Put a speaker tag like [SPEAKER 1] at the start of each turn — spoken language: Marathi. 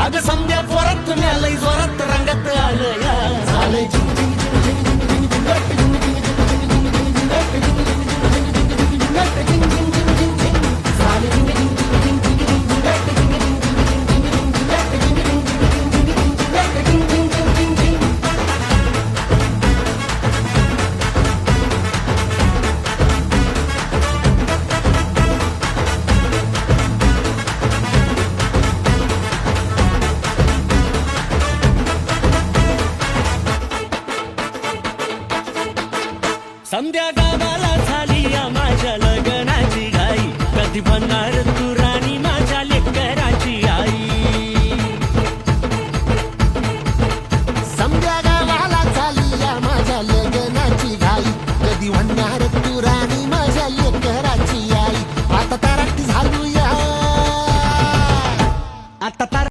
[SPEAKER 1] अगं समजा जोरात लय जोरात रंगात आलं या झालंय संध्या गावाला झाली या माझ्या लग्नाची घाई कधी बनणार